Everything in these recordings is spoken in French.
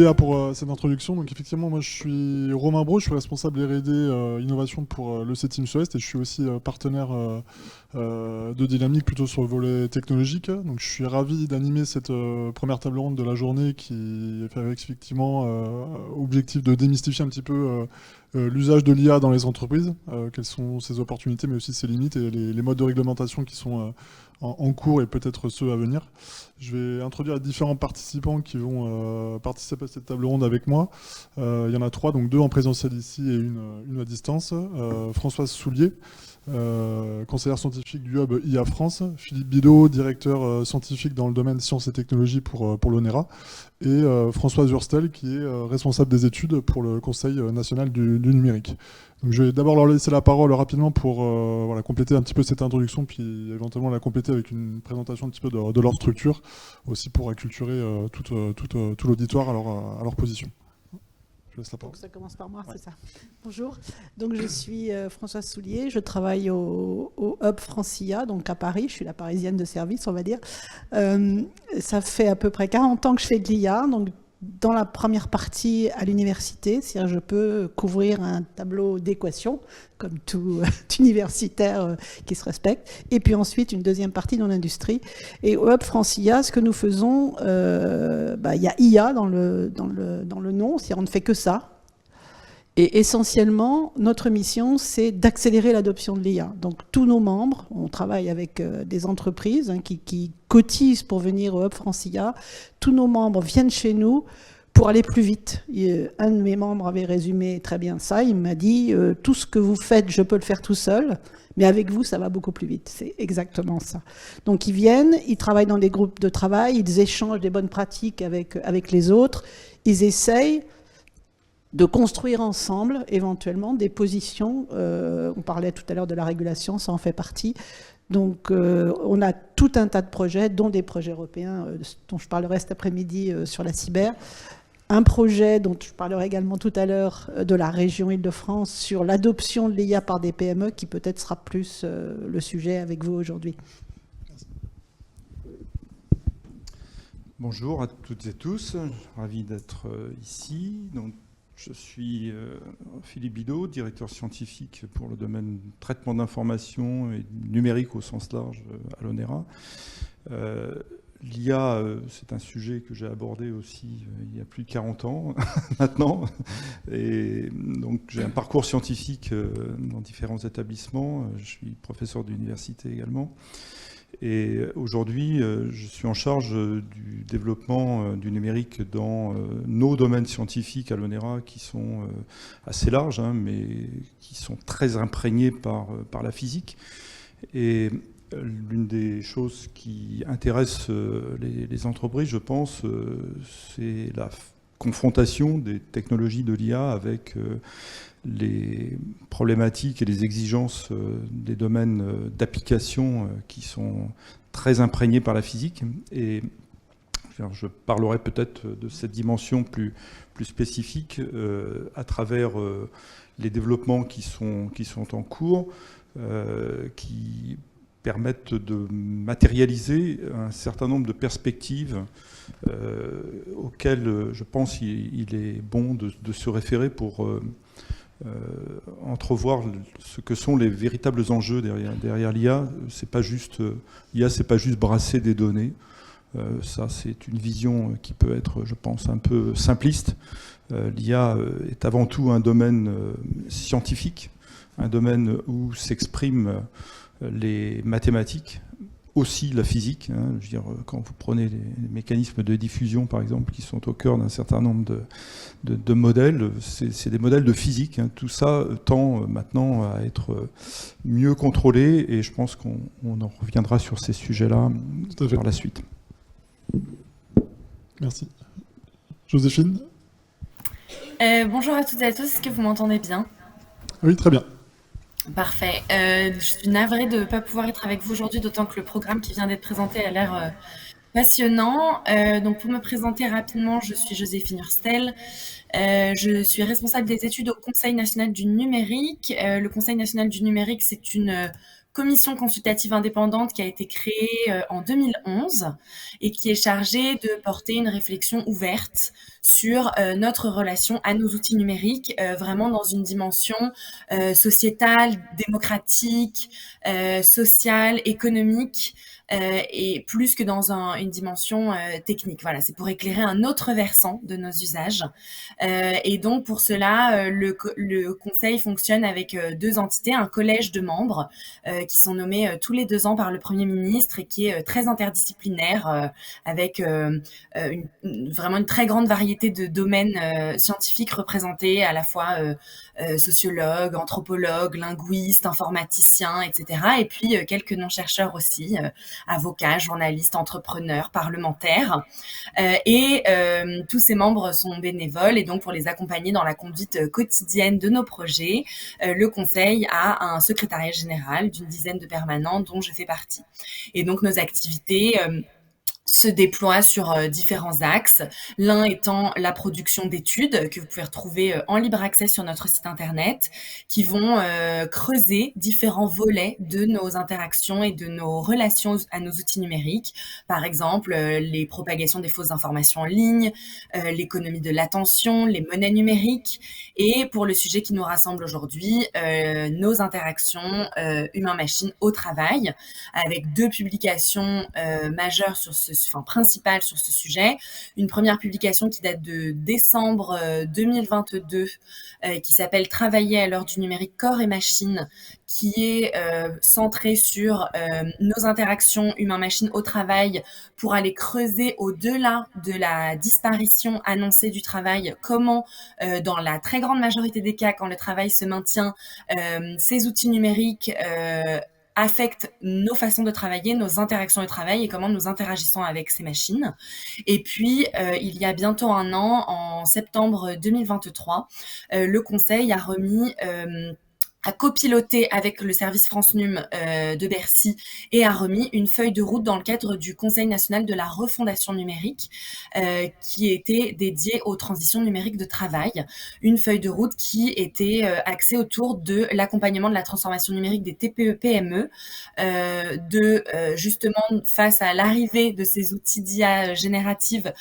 Léa pour cette introduction. Donc effectivement, moi je suis Romain Brault, je suis responsable R&D innovation pour le CETIM Sud-Est et je suis aussi partenaire de Dynamique plutôt sur le volet technologique. Donc je suis ravi d'animer cette première table ronde de la journée qui fait avec effectivement objectif de démystifier un petit peu l'usage de l'IA dans les entreprises, quelles sont ses opportunités mais aussi ses limites et les modes de réglementation qui sont en cours et peut-être ceux à venir. Je vais introduire les différents participants qui vont participer à cette table ronde avec moi. Il y en a trois, donc deux en présentiel ici et une à distance. Françoise Soulier, conseillère scientifique du Hub IA France, Philippe Bidot, directeur scientifique dans le domaine sciences et technologies pour l'ONERA, et Françoise Hurstel, qui est responsable des études pour le Conseil national du numérique. Donc je vais d'abord leur laisser la parole rapidement pour voilà, compléter un petit peu cette introduction, puis éventuellement la compléter avec une présentation un petit peu de leur structure, aussi pour acculturer tout l'auditoire à leur position. Je laisse la parole. Donc ça commence par moi, ouais. C'est ça. Bonjour, donc je suis Françoise Soulier, je travaille au Hub Francia, donc à Paris, je suis la parisienne de service, on va dire. Ça fait à peu près 40 ans que je fais de l'IA, donc dans la première partie à l'université, c'est-à-dire je peux couvrir un tableau d'équations, comme tout universitaire qui se respecte, et puis ensuite une deuxième partie dans l'industrie. Et au Hub Francia, ce que nous faisons, il y a IA dans le nom, c'est-à-dire on ne fait que ça. Et essentiellement, notre mission, c'est d'accélérer l'adoption de l'IA. Donc tous nos membres, on travaille avec des entreprises qui cotisent pour venir au Hub Francia, tous nos membres viennent chez nous pour aller plus vite. Un de mes membres avait résumé très bien ça, il m'a dit « Tout ce que vous faites, je peux le faire tout seul, mais avec vous, ça va beaucoup plus vite. » C'est exactement ça. Donc ils viennent, ils travaillent dans des groupes de travail, ils échangent des bonnes pratiques avec les autres, ils essayent de construire ensemble, éventuellement, des positions. On parlait tout à l'heure de la régulation, ça en fait partie. Donc, on a tout un tas de projets, dont des projets européens, dont je parlerai cet après-midi sur la cyber. Un projet dont je parlerai également tout à l'heure de la région Île-de-France sur l'adoption de l'IA par des PME, qui peut-être sera plus le sujet avec vous aujourd'hui. Bonjour à toutes et tous, ravi d'être ici. Donc, je suis Philippe Bidot, directeur scientifique pour le domaine traitement d'information et numérique au sens large à l'ONERA. L'IA, c'est un sujet que j'ai abordé aussi il y a plus de 40 ans maintenant. Et donc j'ai un parcours scientifique dans différents établissements. Je suis professeur d'université également. Et aujourd'hui, je suis en charge du développement du numérique dans nos domaines scientifiques à l'ONERA qui sont assez larges, hein, mais qui sont très imprégnés par la physique. Et l'une des choses qui intéresse les entreprises, je pense, c'est la confrontation des technologies de l'IA avec les problématiques et les exigences des domaines d'application qui sont très imprégnés par la physique. Et je parlerai peut-être de cette dimension plus spécifique à travers les développements qui sont en cours, qui permettent de matérialiser un certain nombre de perspectives auxquelles je pense il est bon de se référer pour entrevoir ce que sont les véritables enjeux derrière l'IA. L'IA, c'est pas juste brasser des données. Ça, c'est une vision qui peut être, je pense, un peu simpliste. L'IA est avant tout un domaine scientifique, un domaine où s'expriment les mathématiques, aussi la physique. Hein, je veux dire, quand vous prenez les mécanismes de diffusion, par exemple, qui sont au cœur d'un certain nombre de modèles, c'est des modèles de physique. Hein. Tout ça tend maintenant à être mieux contrôlé, et je pense qu'on en reviendra sur ces sujets-là par la suite. Merci. Joséphine ? Bonjour à toutes et à tous, est-ce que vous m'entendez bien ? Oui, très bien. Parfait. Je suis navrée de ne pas pouvoir être avec vous aujourd'hui, d'autant que le programme qui vient d'être présenté a l'air passionnant. Donc pour me présenter rapidement, je suis Joséphine Hurstel. Je suis responsable des études au Conseil national du numérique. Le Conseil national du numérique, c'est une commission consultative indépendante qui a été créée en 2011 et qui est chargée de porter une réflexion ouverte sur notre relation à nos outils numériques, vraiment dans une dimension sociétale, démocratique, sociale, économique, et plus que dans une dimension technique. Voilà, c'est pour éclairer un autre versant de nos usages. Et donc pour cela, le conseil fonctionne avec deux entités, un collège de membres qui sont nommés tous les 2 ans par le Premier ministre et qui est très interdisciplinaire, avec vraiment une très grande variété de domaines scientifiques représentés, à la fois sociologues, anthropologues, linguistes, informaticiens, etc. Et puis quelques non-chercheurs aussi, avocats, journalistes, entrepreneurs, parlementaires. Et tous ces membres sont bénévoles, et donc pour les accompagner dans la conduite quotidienne de nos projets, le conseil a un secrétariat général d'une dizaine de permanents dont je fais partie. Et donc nos activités se déploie sur différents axes, l'un étant la production d'études que vous pouvez retrouver en libre accès sur notre site internet, qui vont creuser différents volets de nos interactions et de nos relations à nos outils numériques, par exemple les propagations des fausses informations en ligne, l'économie de l'attention, les monnaies numériques, et pour le sujet qui nous rassemble aujourd'hui, nos interactions humain-machine au travail, avec 2 publications majeures principale sur ce sujet. Une première publication qui date de décembre 2022, qui s'appelle « Travailler à l'heure du numérique, corps et machine », qui est centrée sur nos interactions humain-machine au travail pour aller creuser au-delà de la disparition annoncée du travail, comment, dans la très grande majorité des cas, quand le travail se maintient, ces outils numériques affectent nos façons de travailler, nos interactions de travail et comment nous interagissons avec ces machines. Et puis, il y a bientôt 1 an, en septembre 2023, le Conseil a remis a copiloté avec le service France Num de Bercy et a remis une feuille de route dans le cadre du Conseil national de la refondation numérique qui était dédiée aux transitions numériques de travail. Une feuille de route qui était axée autour de l'accompagnement de la transformation numérique des TPE-PME, justement face à l'arrivée de ces outils d'IA générative,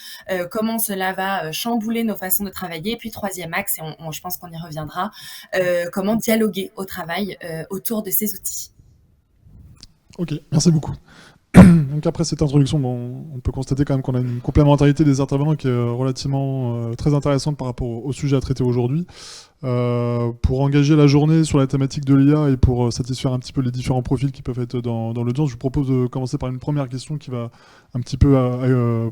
comment cela va chambouler nos façons de travailler. Et puis 3e axe, et je pense qu'on y reviendra, comment dialoguer au travail autour de ces outils. Ok, merci beaucoup. Donc après cette introduction, bon, on peut constater quand même qu'on a une complémentarité des intervenants qui est relativement très intéressante par rapport au sujet à traiter aujourd'hui. Pour engager la journée sur la thématique de l'IA et pour satisfaire un petit peu les différents profils qui peuvent être dans l'audience, je vous propose de commencer par une première question qui va un petit peu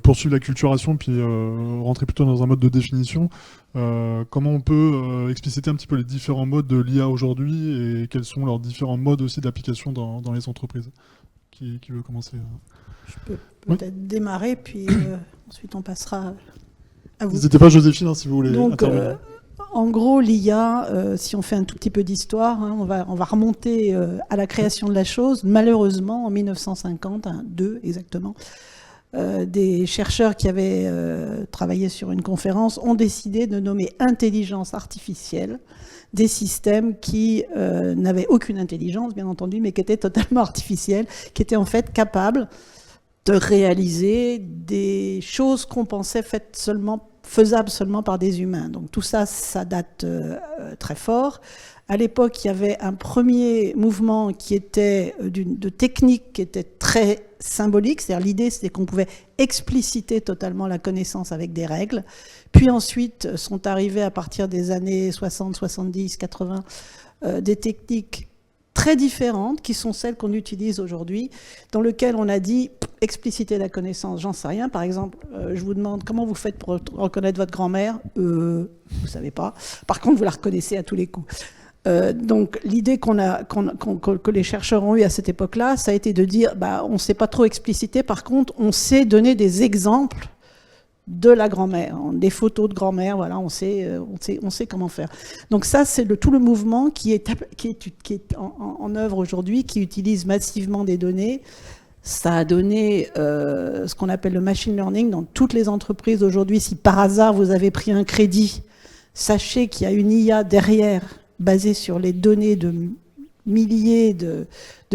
poursuivre la culturation puis rentrer plutôt dans un mode de définition. Comment on peut expliciter un petit peu les différents modes de l'IA aujourd'hui et quels sont leurs différents modes aussi d'application dans les entreprises? Qui veut commencer? Je peux peut-être démarrer, puis ensuite on passera à vous. N'hésitez pas, Joséphine, si vous voulez intervenir. En gros, l'IA, si on fait un tout petit peu d'histoire, on va remonter à la création de la chose. Malheureusement, en 1950, 2 exactement, des chercheurs qui avaient travaillé sur une conférence ont décidé de nommer intelligence artificielle des systèmes qui n'avaient aucune intelligence, bien entendu, mais qui étaient totalement artificiels, qui étaient en fait capables de réaliser des choses qu'on pensait faisables seulement par des humains. Donc tout ça, ça date très fort. À l'époque, il y avait un premier mouvement qui était de technique qui était très symbolique, c'est-à-dire l'idée c'était qu'on pouvait expliciter totalement la connaissance avec des règles. Puis ensuite sont arrivées à partir des années 60, 70, 80 des techniques très différentes qui sont celles qu'on utilise aujourd'hui, dans lesquelles on a dit expliciter la connaissance, j'en sais rien. Par exemple, je vous demande comment vous faites pour reconnaître votre grand-mère, vous savez pas. Par contre, vous la reconnaissez à tous les coups. Donc l'idée que les chercheurs ont eue à cette époque-là, ça a été de dire, on ne sait pas trop expliciter, par contre, on sait donner des exemples de la grand-mère, des photos de grand-mère, voilà, on sait comment faire. Donc ça, c'est tout le mouvement qui est en œuvre aujourd'hui, qui utilise massivement des données. Ça a donné ce qu'on appelle le machine learning dans toutes les entreprises aujourd'hui. Si par hasard vous avez pris un crédit, sachez qu'il y a une IA derrière basée sur les données milliers de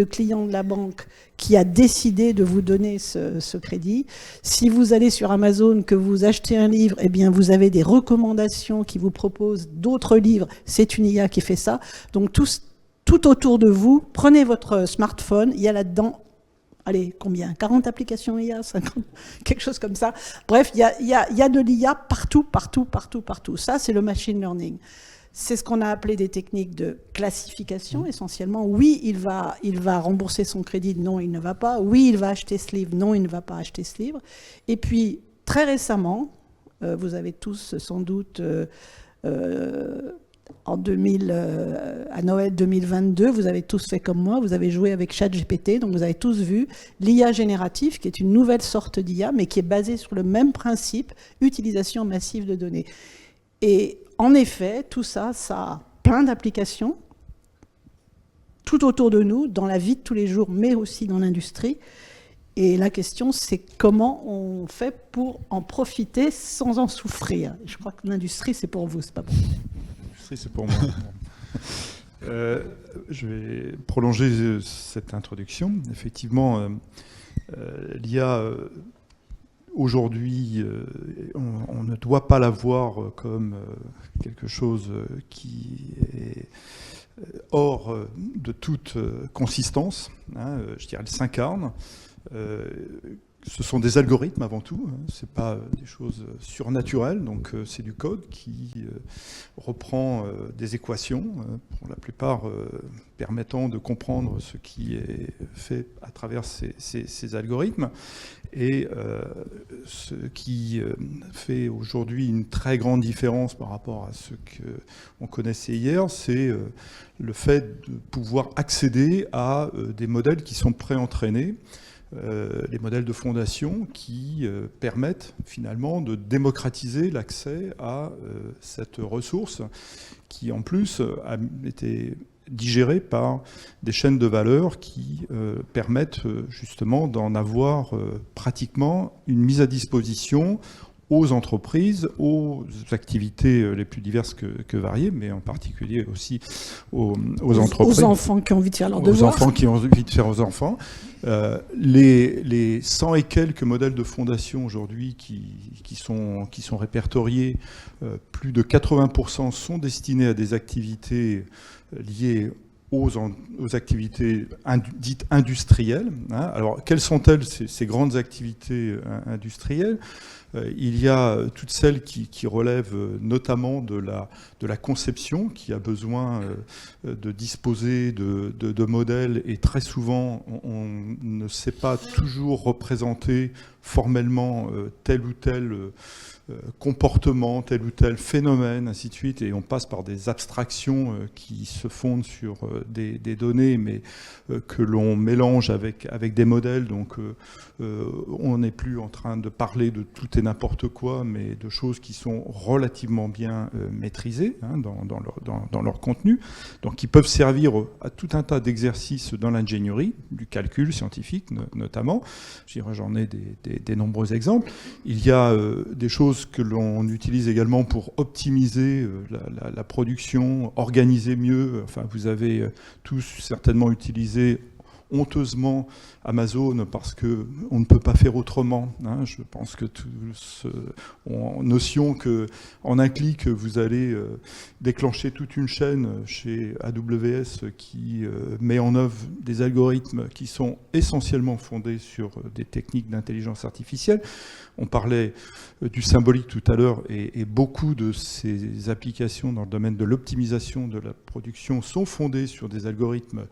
clients de la banque qui a décidé de vous donner ce crédit. Si vous allez sur Amazon, que vous achetez un livre, eh bien, vous avez des recommandations qui vous proposent d'autres livres. C'est une IA qui fait ça. Donc, tout autour de vous, prenez votre smartphone, il y a là-dedans, allez, combien 40 applications IA, 50, quelque chose comme ça. Bref, il y a de l'IA partout, partout, partout, partout. Ça, c'est le machine learning. C'est ce qu'on a appelé des techniques de classification, essentiellement. Oui, il va rembourser son crédit. Non, il ne va pas. Oui, il va acheter ce livre. Non, il ne va pas acheter ce livre. Et puis, très récemment, vous avez tous sans doute... à Noël 2022, vous avez tous fait comme moi, vous avez joué avec ChatGPT, donc vous avez tous vu l'IA générative, qui est une nouvelle sorte d'IA, mais qui est basée sur le même principe, utilisation massive de données. Et en effet, tout ça, ça a plein d'applications, tout autour de nous, dans la vie de tous les jours, mais aussi dans l'industrie. Et la question, c'est comment on fait pour en profiter sans en souffrir. Je crois que l'industrie, c'est pour vous, c'est pas pour moi. C'est pour moi. Je vais prolonger cette introduction. Effectivement, l'IA, aujourd'hui, on ne doit pas la voir comme quelque chose qui est hors de toute consistance. Hein, je dirais, elle s'incarne. Ce sont des algorithmes avant tout, hein, ce n'est pas des choses surnaturelles, donc c'est du code qui reprend des équations, pour la plupart permettant de comprendre ce qui est fait à travers ces algorithmes. Et ce qui fait aujourd'hui une très grande différence par rapport à ce qu'on connaissait hier, c'est le fait de pouvoir accéder à des modèles qui sont préentraînés, les modèles de fondation qui permettent finalement de démocratiser l'accès à cette ressource qui en plus a été digérée par des chaînes de valeur qui permettent justement d'en avoir pratiquement une mise à disposition aux entreprises, aux activités les plus diverses que variées, mais en particulier aussi aux entreprises. Aux enfants qui ont envie de faire leurs devoirs. Aux enfants qui ont envie de faire aux enfants. Les 100 et quelques modèles de fondation aujourd'hui qui sont répertoriés, plus de 80% sont destinés à des activités liées aux activités dites industrielles. Hein. Alors, quelles sont-elles, ces grandes activités industrielles ? Il y a toutes celles qui relèvent notamment de la conception, qui a besoin de disposer de modèles, et très souvent, on ne sait pas toujours représenter formellement tel ou tel comportement, tel ou tel phénomène, ainsi de suite, et on passe par des abstractions qui se fondent sur des données, mais que l'on mélange avec des modèles, donc on n'est plus en train de parler de tout et n'importe quoi, mais de choses qui sont relativement bien maîtrisées, hein, dans leur contenu, donc qui peuvent servir à tout un tas d'exercices dans l'ingénierie, du calcul scientifique notamment. J'en ai des nombreux exemples. Il y a des choses que l'on utilise également pour optimiser la production, organiser mieux. Enfin, vous avez tous certainement utilisé honteusement Amazon parce qu'on ne peut pas faire autrement. Hein. Je pense que tous ont notion qu'en un clic, vous allez déclencher toute une chaîne chez AWS qui met en œuvre des algorithmes qui sont essentiellement fondés sur des techniques d'intelligence artificielle. On parlait du symbolique tout à l'heure, et beaucoup de ces applications dans le domaine de l'optimisation de la production sont fondées sur des algorithmes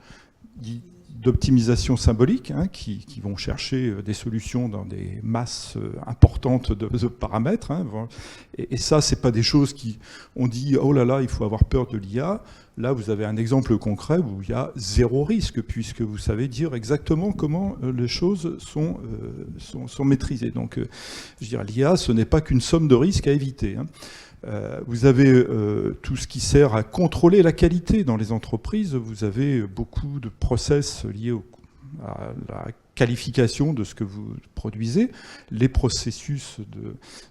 dits d'optimisation symbolique, hein, qui vont chercher des solutions dans des masses importantes de paramètres. Hein, et ça, c'est pas des choses on dit « oh là là, il faut avoir peur de l'IA ». Là, vous avez un exemple concret où il y a zéro risque, puisque vous savez dire exactement comment les choses sont maîtrisées. Donc, je dirais, l'IA, ce n'est pas qu'une somme de risques à éviter. Hein. Vous avez tout ce qui sert à contrôler la qualité dans les entreprises. Vous avez beaucoup de process liés à la qualification de ce que vous produisez. Les processus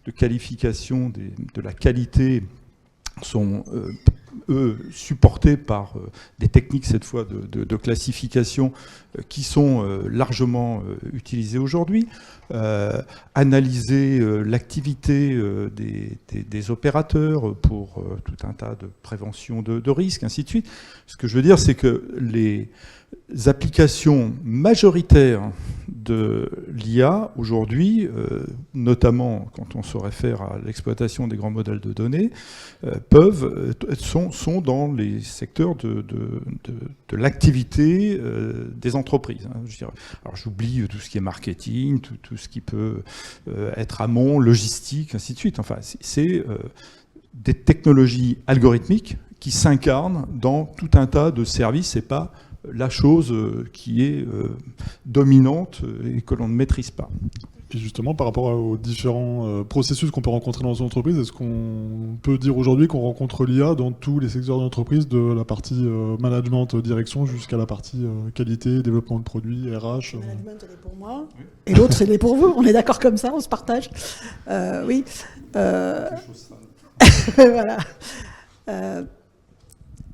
de qualification de la qualité sont eux supportés par des techniques cette fois de classification qui sont largement utilisées aujourd'hui. Analyser l'activité des opérateurs pour tout un tas de prévention de risques, ainsi de suite. Ce que je veux dire, c'est que les applications majoritaires de l'IA aujourd'hui, notamment quand on se réfère à l'exploitation des grands modèles de données, sont dans les secteurs de l'activité des entreprises. Hein, je dirais. Alors j'oublie tout ce qui est marketing, tout ce qui peut être amont, logistique, ainsi de suite. Enfin, c'est des technologies algorithmiques qui s'incarnent dans tout un tas de services. C'est pas la chose qui est dominante et que l'on ne maîtrise pas. Et justement, par rapport aux différents processus qu'on peut rencontrer dans une entreprise, est-ce qu'on peut dire aujourd'hui qu'on rencontre l'IA dans tous les secteurs de l'entreprise, de la partie management, direction, jusqu'à la partie qualité, développement de produits, RH Le management, elle est pour moi, et l'autre, elle est pour vous. On est d'accord comme ça, on se partage. Oui. Voilà.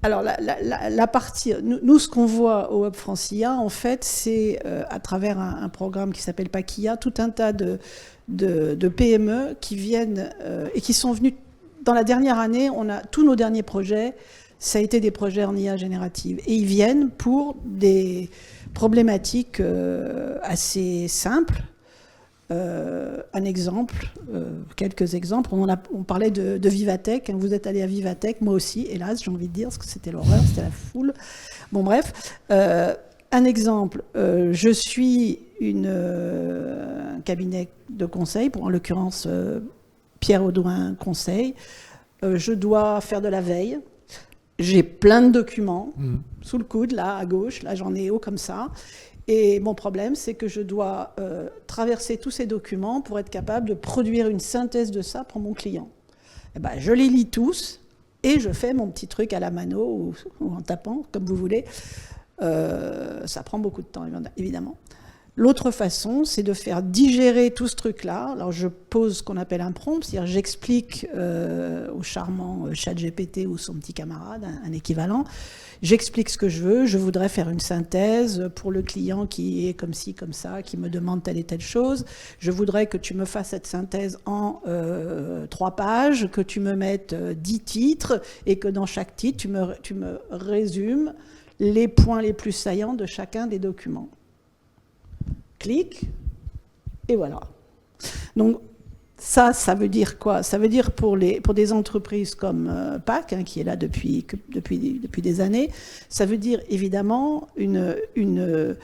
Alors, la partie, nous, ce qu'on voit au Hub France IA, en fait, c'est à travers un programme qui s'appelle PACIA, tout un tas de PME qui viennent et qui sont venus dans la dernière année. On a tous nos derniers projets, ça a été des projets en IA générative, et ils viennent pour des problématiques assez simples. Un exemple, quelques exemples. On parlait de Vivatech. Hein, vous êtes allé à Vivatech, moi aussi, hélas, j'ai envie de dire, parce que c'était l'horreur, c'était la foule. Bon, bref. Un exemple, je suis un cabinet de conseil, en l'occurrence Pierre Audouin Conseil. Je dois faire de la veille. J'ai plein de documents sous le coude, là, à gauche. Là, j'en ai haut comme ça. Et mon problème, c'est que je dois traverser tous ces documents pour être capable de produire une synthèse de ça pour mon client. Et ben, je les lis tous et je fais mon petit truc à la mano ou en tapant, comme vous voulez. Ça prend beaucoup de temps, évidemment. L'autre façon, c'est de faire digérer tout ce truc-là. Alors, je pose ce qu'on appelle un prompt, c'est-à-dire j'explique au charmant ChatGPT ou son petit camarade, un équivalent. J'explique ce que je veux. Je voudrais faire une synthèse pour le client qui est comme ci, comme ça, qui me demande telle et telle chose. Je voudrais que tu me fasses cette synthèse en 3 pages, que tu me mettes 10 titres et que dans chaque titre, tu me résumes les points les plus saillants de chacun des documents. Clique, et voilà. Donc, ça veut dire quoi? Ça veut dire pour des entreprises comme PAC, hein, qui est là depuis des années, ça veut dire évidemment une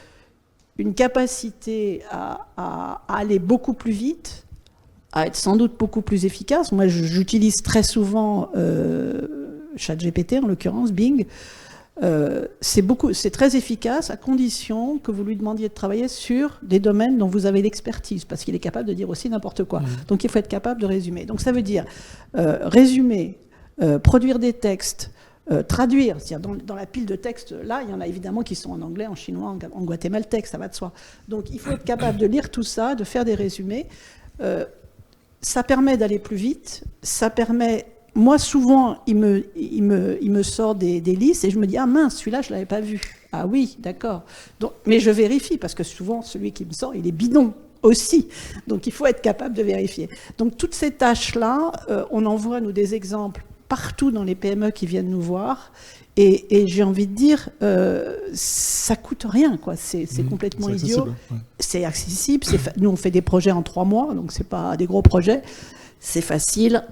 capacité à aller beaucoup plus vite, à être sans doute beaucoup plus efficace. Moi, j'utilise très souvent ChatGPT, en l'occurrence, Bing. C'est très efficace à condition que vous lui demandiez de travailler sur des domaines dont vous avez l'expertise, parce qu'il est capable de dire aussi n'importe quoi. Donc il faut être capable de résumer. Donc ça veut dire résumer, produire des textes, traduire. C'est-à-dire dans la pile de textes, là, il y en a évidemment qui sont en anglais, en chinois, en guatémaltèque, ça va de soi. Donc il faut être capable de lire tout ça, de faire des résumés. Ça permet d'aller plus vite, ça permet... Moi, souvent, il me sort des listes et je me dis « Ah mince, celui-là, je ne l'avais pas vu. » Ah oui, d'accord. Mais je vérifie parce que souvent, celui qui me sort, il est bidon aussi. Donc, il faut être capable de vérifier. Donc, toutes ces tâches-là, on envoie, nous, des exemples partout dans les PME qui viennent nous voir. Et j'ai envie de dire, ça ne coûte rien, quoi. C'est complètement idiot. Ouais. C'est accessible. Nous, on fait des projets en 3 mois, donc ce n'est pas des gros projets. C'est facile.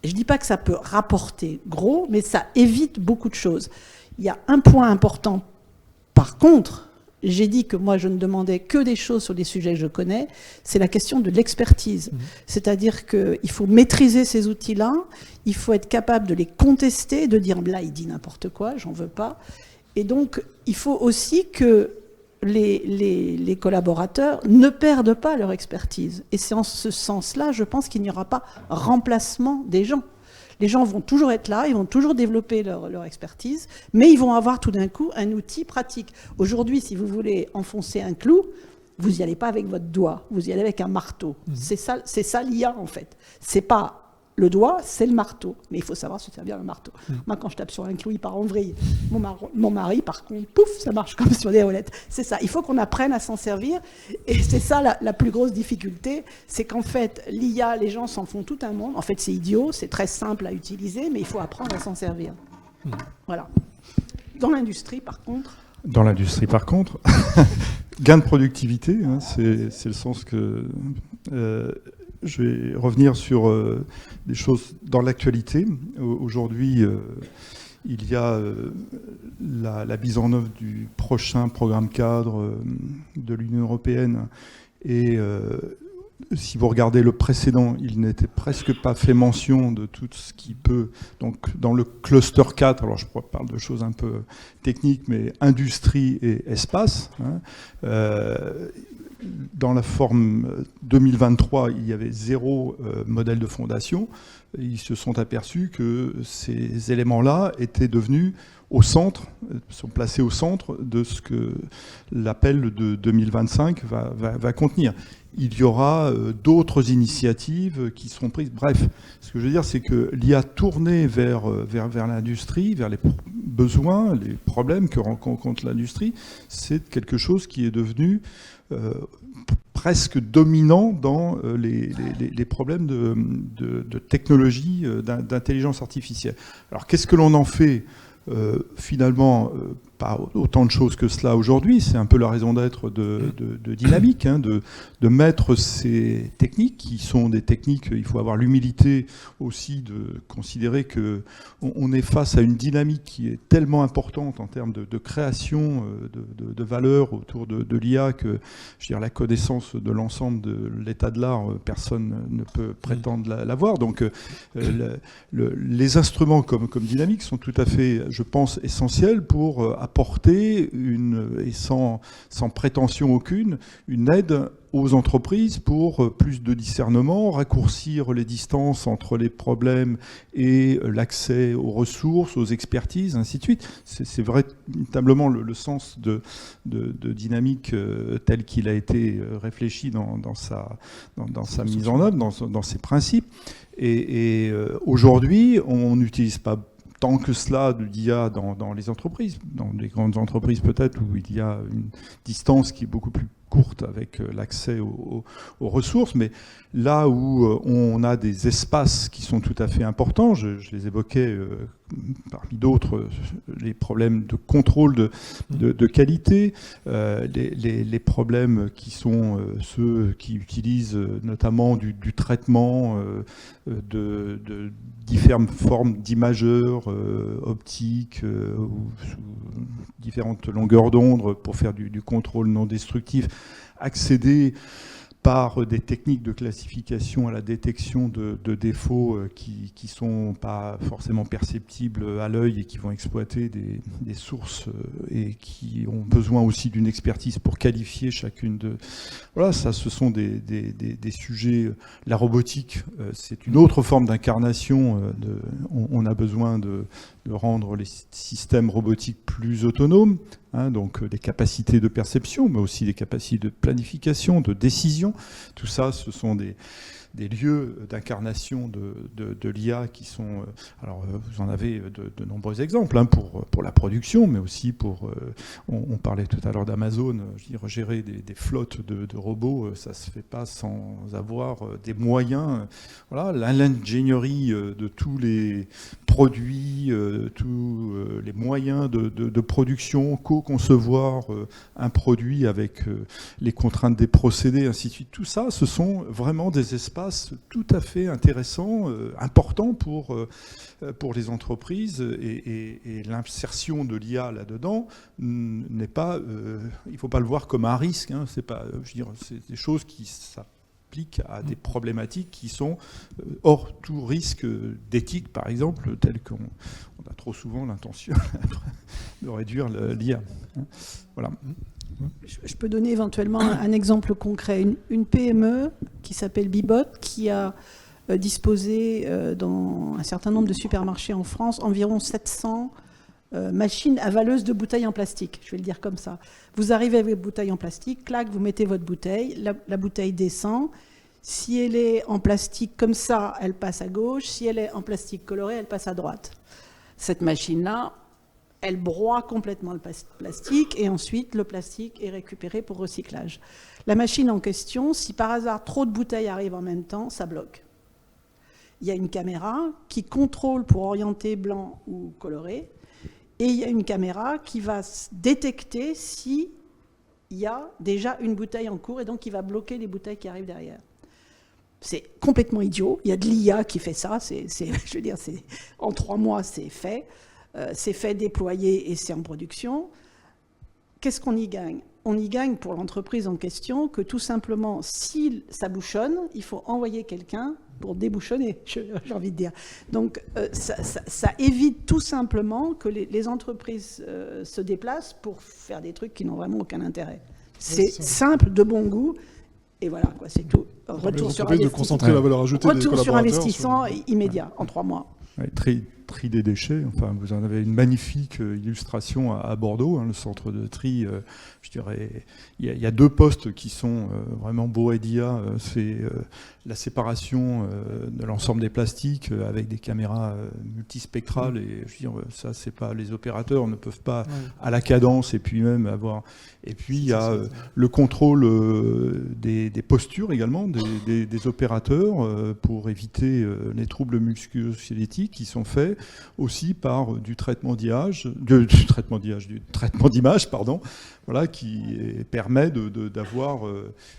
Je ne dis pas que ça peut rapporter gros, mais ça évite beaucoup de choses. Il y a un point important. Par contre, j'ai dit que moi, je ne demandais que des choses sur des sujets que je connais. C'est la question de l'expertise. C'est-à-dire qu'il faut maîtriser ces outils-là. Il faut être capable de les contester, de dire là, il dit n'importe quoi, j'en veux pas. Et donc, il faut aussi que les collaborateurs ne perdent pas leur expertise. Et c'est en ce sens-là, je pense qu'il n'y aura pas remplacement des gens. Les gens vont toujours être là, ils vont toujours développer leur expertise, mais ils vont avoir tout d'un coup un outil pratique. Aujourd'hui, si vous voulez enfoncer un clou, vous n'y allez pas avec votre doigt, vous y allez avec un marteau. C'est ça l'IA, en fait. C'est pas Le doigt, c'est le marteau, mais il faut savoir se servir le marteau. Moi, quand je tape sur un clou, il part en vrille. Mon mari, par contre, pouf, ça marche comme sur des roulettes. C'est ça, il faut qu'on apprenne à s'en servir, et c'est ça la plus grosse difficulté, c'est qu'en fait, l'IA, les gens s'en font tout un monde. En fait, c'est idiot, c'est très simple à utiliser, mais il faut apprendre à s'en servir. Voilà. Dans l'industrie, par contre... Dans l'industrie, par contre, gain de productivité, hein, c'est le sens que... je vais revenir sur des choses dans l'actualité. Aujourd'hui, il y a la mise en œuvre du prochain programme cadre de l'Union européenne. Et si vous regardez le précédent, il n'était presque pas fait mention de tout ce qui peut... Donc, dans le cluster 4, alors je parle de choses un peu techniques, mais industrie et espace, hein, dans la forme 2023, il y avait 0 modèle de fondation. Ils se sont aperçus que ces éléments-là étaient devenus sont placés au centre de ce que l'appel de 2025 va contenir. Il y aura d'autres initiatives qui seront prises. Bref, ce que je veux dire, c'est que l'IA tournée vers l'industrie, vers les besoins, les problèmes que rencontre l'industrie, c'est quelque chose qui est devenu presque dominant dans les problèmes de technologie, d'intelligence artificielle. Alors, qu'est-ce que l'on en fait ? Finalement, pas autant de choses que cela aujourd'hui. C'est un peu la raison d'être de Dynamique, hein, de mettre ces techniques, qui sont des techniques, il faut avoir l'humilité aussi de considérer qu'on est face à une dynamique qui est tellement importante en termes de création de valeur autour de l'IA que, je veux dire, la connaissance de l'ensemble de l'état de l'art, personne ne peut prétendre l'avoir. Donc, les instruments comme Dynamique sont tout à fait, je pense, essentiels pour apporter, et sans prétention aucune, une aide aux entreprises pour plus de discernement, raccourcir les distances entre les problèmes et l'accès aux ressources, aux expertises, ainsi de suite. C'est véritablement le sens de Dynamique tel qu'il a été réfléchi dans sa mise en œuvre, dans ses principes. Et aujourd'hui, on n'utilise pas tant que cela d'IA dans les entreprises, dans les grandes entreprises peut-être, où il y a une distance qui est beaucoup plus courte avec l'accès aux ressources, mais là où on a des espaces qui sont tout à fait importants, je les évoquais parmi d'autres, les problèmes de contrôle de qualité, les problèmes qui sont ceux qui utilisent notamment du traitement de différentes formes d'imageurs optiques ou sous différentes longueurs d'onde pour faire du contrôle non destructif, accéder par des techniques de classification à la détection de défauts qui ne sont pas forcément perceptibles à l'œil et qui vont exploiter des sources et qui ont besoin aussi d'une expertise pour qualifier chacune de... Voilà, ça, ce sont des sujets... La robotique, c'est une autre forme d'incarnation. On a besoin de rendre les systèmes robotiques plus autonomes, hein, donc des capacités de perception, mais aussi des capacités de planification, de décision. Tout ça, ce sont des lieux d'incarnation de l'IA qui sont... alors, vous en avez de nombreux exemples, hein, pour la production, mais aussi pour... on parlait tout à l'heure d'Amazon, je veux dire, gérer des flottes de robots, ça ne se fait pas sans avoir des moyens. Voilà, l'ingénierie de tous les produits, tous les moyens de production, co-concevoir un produit avec les contraintes des procédés, ainsi de suite. Tout ça, ce sont vraiment des espaces tout à fait intéressants, importants pour les entreprises, et l'insertion de l'IA là-dedans n'est pas... il ne faut pas le voir comme un risque, hein, c'est pas, je veux dire, c'est des choses qui s'appliquent à des problématiques qui sont hors tout risque d'éthique, par exemple, tel qu'on a trop souvent l'intention de réduire l'IA. Voilà. Je peux donner éventuellement un exemple concret. Une PME qui s'appelle Bibot, qui a disposé dans un certain nombre de supermarchés en France environ 700 machines avaleuses de bouteilles en plastique. Je vais le dire comme ça. Vous arrivez avec votre bouteille en plastique, clac, vous mettez votre bouteille, la bouteille descend. Si elle est en plastique comme ça, elle passe à gauche. Si elle est en plastique coloré, elle passe à droite. Cette machine-là, elle broie complètement le plastique et ensuite le plastique est récupéré pour recyclage. La machine en question, si par hasard trop de bouteilles arrivent en même temps, ça bloque. Il y a une caméra qui contrôle pour orienter blanc ou coloré et il y a une caméra qui va détecter s'il y a déjà une bouteille en cours et donc qui va bloquer les bouteilles qui arrivent derrière. C'est complètement idiot. Il y a de l'IA qui fait ça. Je veux dire, en 3 mois, c'est fait. C'est fait, déployer et c'est en production. Qu'est-ce qu'on y gagne? On y gagne pour l'entreprise en question que tout simplement, si ça bouchonne, il faut envoyer quelqu'un pour débouchonner, j'ai envie de dire. Donc, ça évite tout simplement que les entreprises se déplacent pour faire des trucs qui n'ont vraiment aucun intérêt. C'est simple, de bon goût. Et voilà, quoi, c'est tout. Retour sur investissement. De concentrer la valeur ajoutée des Retour sur collaborateurs. investissement immédiat, en 3 mois. Ouais, tri des déchets. Enfin, vous en avez une magnifique illustration à Bordeaux, hein, le centre de tri. Je dirais, il y a 2 postes qui sont vraiment beaux et d'IA. C'est la séparation de l'ensemble des plastiques avec des caméras multispectrales. Et je veux dire, ça, c'est pas, les opérateurs ne peuvent pas à la cadence et puis même avoir. Et puis il y a le contrôle des postures également des opérateurs pour éviter les troubles musculo-squelettiques qui sont faits aussi par du traitement d'image, pardon, voilà, qui permet d'avoir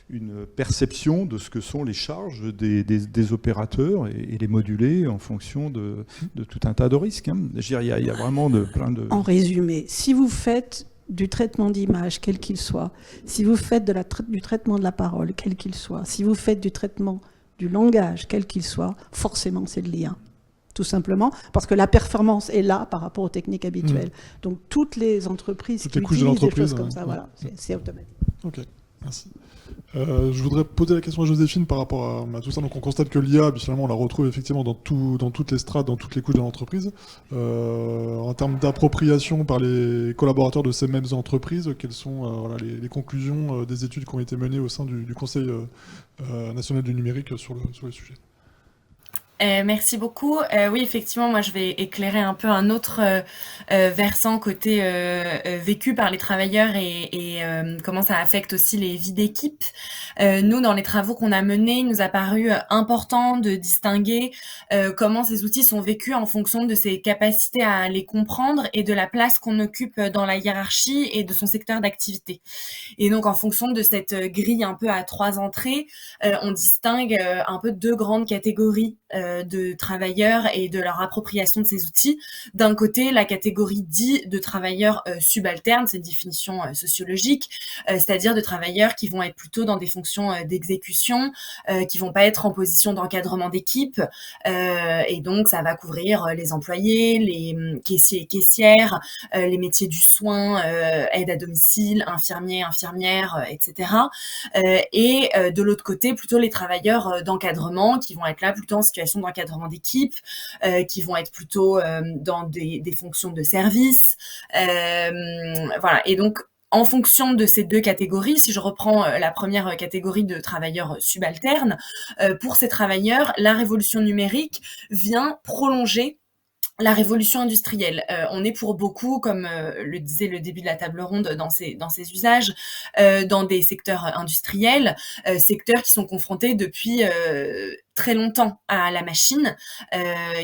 une perception de ce que sont les charges des opérateurs et les moduler en fonction de tout un tas de risques. Hein. Je veux dire, il y a vraiment plein de... En résumé, si vous faites du traitement d'image, quel qu'il soit, si vous faites du traitement de la parole, quel qu'il soit, si vous faites du traitement du langage, quel qu'il soit, forcément c'est de l'IA. Tout simplement, parce que la performance est là par rapport aux techniques habituelles. Donc toutes les entreprises qui utilisent des choses comme ça, voilà, c'est automatique. Ok, merci. Je voudrais poser la question à Joséphine par rapport à tout ça. Donc on constate que l'IA, finalement, on la retrouve effectivement dans toutes les strates, dans toutes les couches de l'entreprise. En termes d'appropriation par les collaborateurs de ces mêmes entreprises, quelles sont les conclusions des études qui ont été menées au sein du Conseil national du numérique sur le sujet? Merci beaucoup. Oui, effectivement, moi, je vais éclairer un peu un autre versant côté vécu par les travailleurs et comment ça affecte aussi les vies d'équipe. Nous, dans les travaux qu'on a menés, il nous a paru important de distinguer comment ces outils sont vécus en fonction de ses capacités à les comprendre et de la place qu'on occupe dans la hiérarchie et de son secteur d'activité. Et donc, en fonction de cette grille un peu à 3 entrées, on distingue un peu 2 grandes catégories de travailleurs et de leur appropriation de ces outils. D'un côté, la catégorie dite de travailleurs subalternes, c'est une définition sociologique, c'est-à-dire de travailleurs qui vont être plutôt dans des fonctions d'exécution, qui vont pas être en position d'encadrement d'équipe, et donc ça va couvrir les employés, les caissiers et caissières, les métiers du soin, aide à domicile, infirmiers, infirmières, etc. Et de l'autre côté, plutôt les travailleurs d'encadrement qui vont être là plutôt en situation d'encadrement d'équipe, qui vont être plutôt dans des fonctions de service. Voilà. Et donc, en fonction de ces 2 catégories, si je reprends la première catégorie de travailleurs subalternes, pour ces travailleurs, la révolution numérique vient prolonger la révolution industrielle. On est pour beaucoup, comme le disait le début de la table ronde, dans ces usages, dans des secteurs industriels, secteurs qui sont confrontés depuis très longtemps à la machine,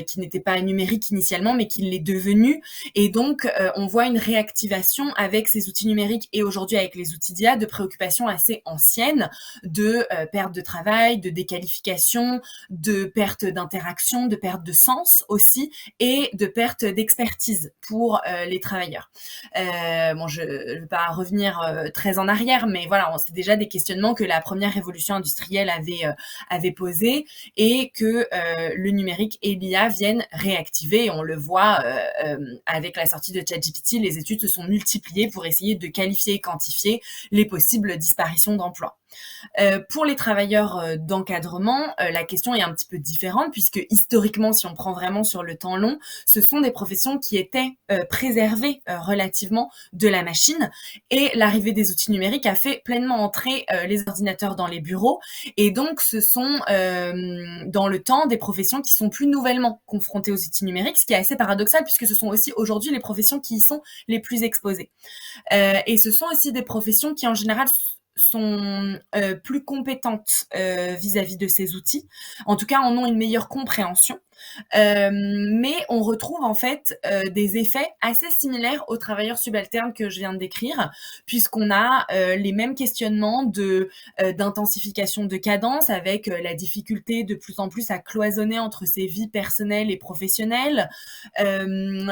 qui n'était pas numérique initialement, mais qui l'est devenue. Et donc, on voit une réactivation avec ces outils numériques et aujourd'hui avec les outils d'IA de préoccupations assez anciennes, de perte de travail, de déqualification, de perte d'interaction, de perte de sens aussi, et de perte d'expertise pour les travailleurs. Bon, je ne vais pas revenir très en arrière, mais voilà, c'est déjà des questionnements que la première révolution industrielle avait posés et que le numérique et l'IA viennent réactiver. Et on le voit avec la sortie de ChatGPT, les études se sont multipliées pour essayer de qualifier et quantifier les possibles disparitions d'emplois. Pour les travailleurs d'encadrement, la question est un petit peu différente puisque historiquement, si on prend vraiment sur le temps long, ce sont des professions qui étaient préservées relativement de la machine, et l'arrivée des outils numériques a fait pleinement entrer les ordinateurs dans les bureaux, et donc ce sont dans le temps des professions qui sont plus nouvellement confrontées aux outils numériques, ce qui est assez paradoxal puisque ce sont aussi aujourd'hui les professions qui y sont les plus exposées. Et ce sont aussi des professions qui en général sont plus compétentes vis-à-vis de ces outils, en tout cas en ont une meilleure compréhension, mais on retrouve en fait des effets assez similaires aux travailleurs subalternes que je viens de décrire, puisqu'on a les mêmes questionnements d'intensification de cadence, avec la difficulté de plus en plus à cloisonner entre ses vies personnelles et professionnelles,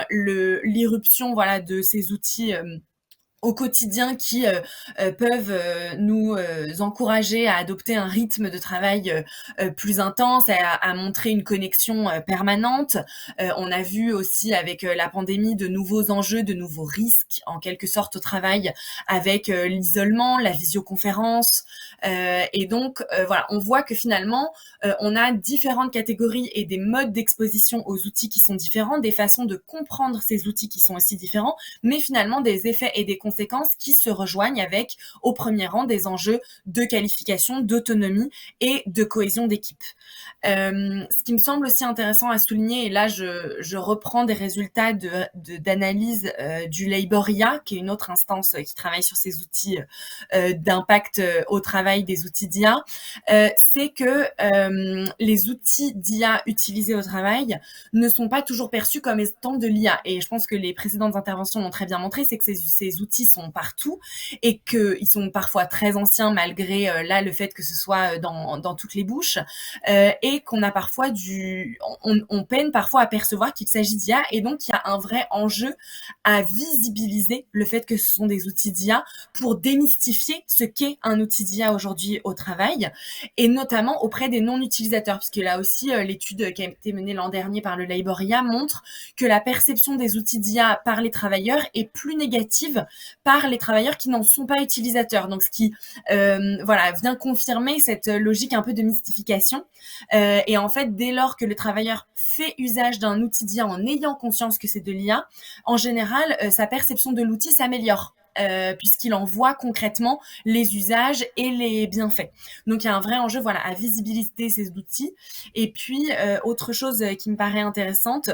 l'irruption voilà, de ces outils au quotidien qui peuvent nous encourager à adopter un rythme de travail plus intense, à montrer une connexion permanente. On a vu aussi avec la pandémie de nouveaux enjeux, de nouveaux risques en quelque sorte au travail, avec l'isolement, la visioconférence. Et donc voilà, on voit que finalement on a différentes catégories et des modes d'exposition aux outils qui sont différents, des façons de comprendre ces outils qui sont aussi différents, mais finalement des effets et des conséquences qui se rejoignent avec, au premier rang, des enjeux de qualification, d'autonomie et de cohésion d'équipe. Ce qui me semble aussi intéressant à souligner, et là je reprends des résultats d'analyse du Laboria, qui est une autre instance qui travaille sur ces outils d'impact au travail des outils d'IA, c'est que les outils d'IA utilisés au travail ne sont pas toujours perçus comme étant de l'IA. Et je pense que les précédentes interventions l'ont très bien montré, c'est que ces outils sont partout et qu'ils sont parfois très anciens malgré là le fait que ce soit dans toutes les bouches, et qu'on a parfois on peine parfois à percevoir qu'il s'agit d'IA, et donc il y a un vrai enjeu à visibiliser le fait que ce sont des outils d'IA pour démystifier ce qu'est un outil d'IA aujourd'hui au travail, et notamment auprès des non-utilisateurs, puisque là aussi l'étude qui a été menée l'an dernier par le Laboria montre que la perception des outils d'IA par les travailleurs est plus négative par les travailleurs qui n'en sont pas utilisateurs. Donc ce qui voilà, vient confirmer cette logique un peu de mystification. Et en fait, dès lors que le travailleur fait usage d'un outil d'IA en ayant conscience que c'est de l'IA, en général, sa perception de l'outil s'améliore. Puisqu'il en voit concrètement les usages et les bienfaits. Donc il y a un vrai enjeu voilà, à visibiliser ces outils. Et puis, autre chose qui me paraît intéressante,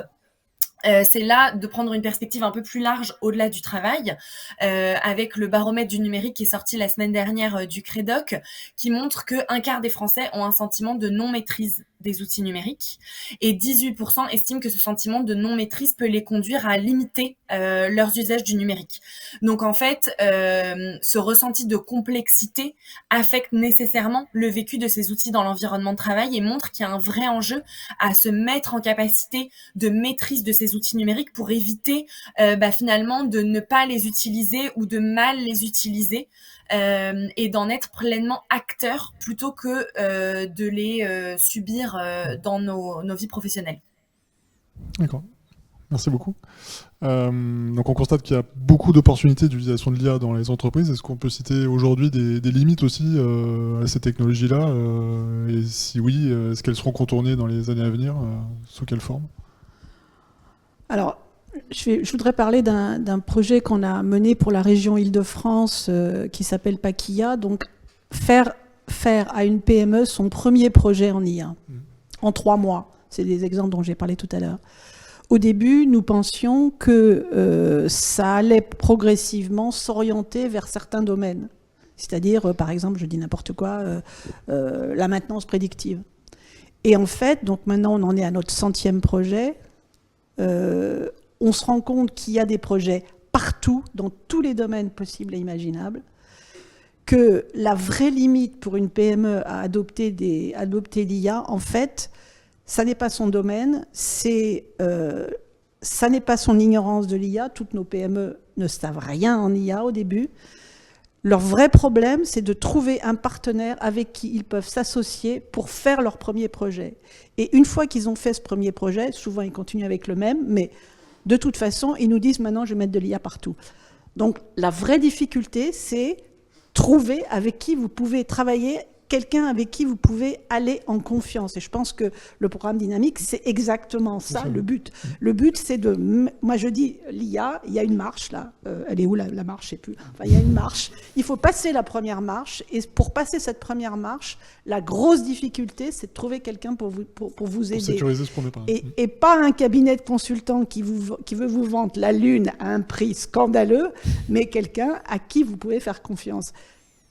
c'est là de prendre une perspective un peu plus large au-delà du travail, avec le baromètre du numérique qui est sorti la semaine dernière du Crédoc, qui montre que 1/4 des Français ont un sentiment de non-maîtrise des outils numériques, et 18% estiment que ce sentiment de non-maîtrise peut les conduire à limiter leurs usages du numérique. Donc en fait, ce ressenti de complexité affecte nécessairement le vécu de ces outils dans l'environnement de travail et montre qu'il y a un vrai enjeu à se mettre en capacité de maîtrise de ces outils numériques pour éviter finalement de ne pas les utiliser ou de mal les utiliser, et d'en être pleinement acteur plutôt que de les subir dans nos vies professionnelles. D'accord, merci beaucoup. Donc on constate qu'il y a beaucoup d'opportunités d'utilisation de l'IA dans les entreprises. Est-ce qu'on peut citer aujourd'hui des limites aussi à ces technologies-là, et si oui, est-ce qu'elles seront contournées dans les années à venir, sous quelle forme? Alors, je voudrais parler d'un projet qu'on a mené pour la région Île-de-France qui s'appelle Paquilla. Donc, faire à une PME son premier projet en IA, en 3 mois. C'est des exemples dont j'ai parlé tout à l'heure. Au début, nous pensions que ça allait progressivement s'orienter vers certains domaines. C'est-à-dire, par exemple, je dis n'importe quoi, la maintenance prédictive. Et en fait, donc maintenant, on en est à notre 100e projet. On se rend compte qu'il y a des projets partout, dans tous les domaines possibles et imaginables, que la vraie limite pour une PME à adopter l'IA, en fait, ça n'est pas son domaine, ça n'est pas son ignorance de l'IA. Toutes nos PME ne savent rien en IA au début. Leur vrai problème, c'est de trouver un partenaire avec qui ils peuvent s'associer pour faire leur premier projet. Et une fois qu'ils ont fait ce premier projet, souvent ils continuent avec le même, mais de toute façon, ils nous disent maintenant je vais mettre de l'IA partout. Donc la vraie difficulté, c'est Trouvez avec qui vous pouvez travailler, quelqu'un avec qui vous pouvez aller en confiance. Et je pense que le programme dynamique, c'est exactement ça, le but. Le but, c'est de... Moi, je dis, l'IA, il y a une marche, là. Elle est où, la marche? Je sais plus. Enfin, il y a une marche. Il faut passer la première marche. Et pour passer cette première marche, la grosse difficulté, c'est de trouver quelqu'un pour vous aider. Pour sécuriser ce qu'on n'est pas. Et pas un cabinet de consultants qui veut vous vendre la lune à un prix scandaleux, mais quelqu'un à qui vous pouvez faire confiance.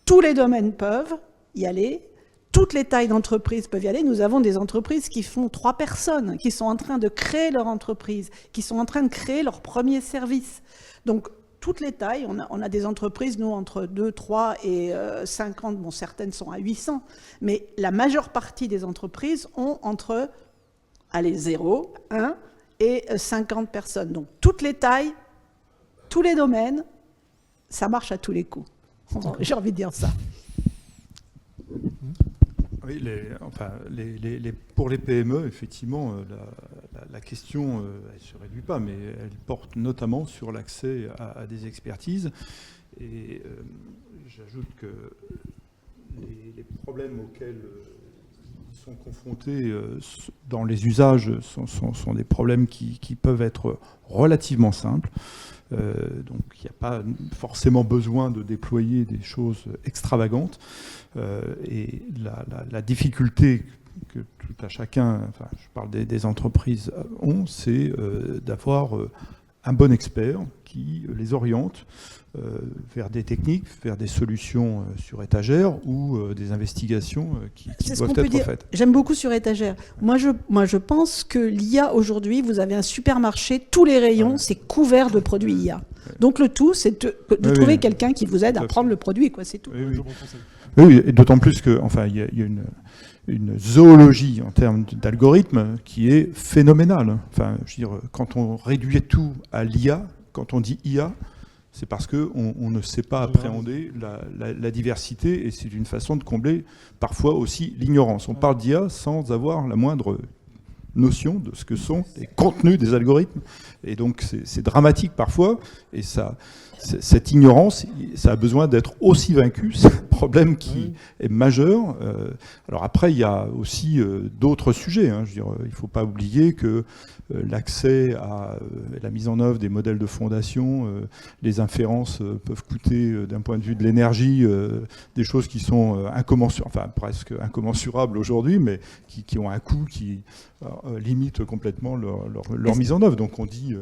Tous les domaines peuvent y aller, toutes les tailles d'entreprises peuvent y aller. Nous avons des entreprises qui font 3 personnes, qui sont en train de créer leur entreprise, qui sont en train de créer leur premier service. Donc, toutes les tailles, on a des entreprises, nous, entre 2, 3 et 50, bon, certaines sont à 800, mais la majeure partie des entreprises ont entre, 0, 1 et 50 personnes. Donc, toutes les tailles, tous les domaines, ça marche à tous les coups. J'ai envie de dire ça. Oui, pour les PME, effectivement, la question, elle ne se réduit pas, mais elle porte notamment sur l'accès à des expertises. Et j'ajoute que les problèmes auxquels ils sont confrontés dans les usages sont des problèmes qui peuvent être relativement simples. Donc il n'y a pas forcément besoin de déployer des choses extravagantes. Et la difficulté que tout à chacun, enfin je parle des entreprises, ont, c'est d'avoir un bon expert qui les oriente vers des techniques, vers des solutions sur étagère ou des investigations qui doivent être faites. J'aime beaucoup sur étagère. Moi, je pense que l'IA aujourd'hui, vous avez un supermarché, tous les rayons, c'est couvert de produits IA. Donc le tout, c'est de trouver quelqu'un qui vous aide à prendre le produit, quoi, c'est tout. Oui, et d'autant plus que, enfin, il y a une zoologie en termes d'algorithmes qui est phénoménale. Enfin, je veux dire, quand on réduit tout à l'IA, quand on dit IA, c'est parce qu'on ne sait pas appréhender la diversité, et c'est une façon de combler parfois aussi l'ignorance. On parle d'IA sans avoir la moindre notion de ce que sont les contenus des algorithmes, et donc c'est dramatique parfois, et cette ignorance, ça a besoin d'être aussi vaincu. C'est un problème qui est majeur. Alors après, il y a aussi d'autres sujets. Je veux dire, il ne faut pas oublier que l'accès à la mise en œuvre des modèles de fondation, les inférences peuvent coûter, d'un point de vue de l'énergie, des choses qui sont presque incommensurables aujourd'hui, mais qui ont un coût qui limite complètement leur mise en œuvre. Donc on dit...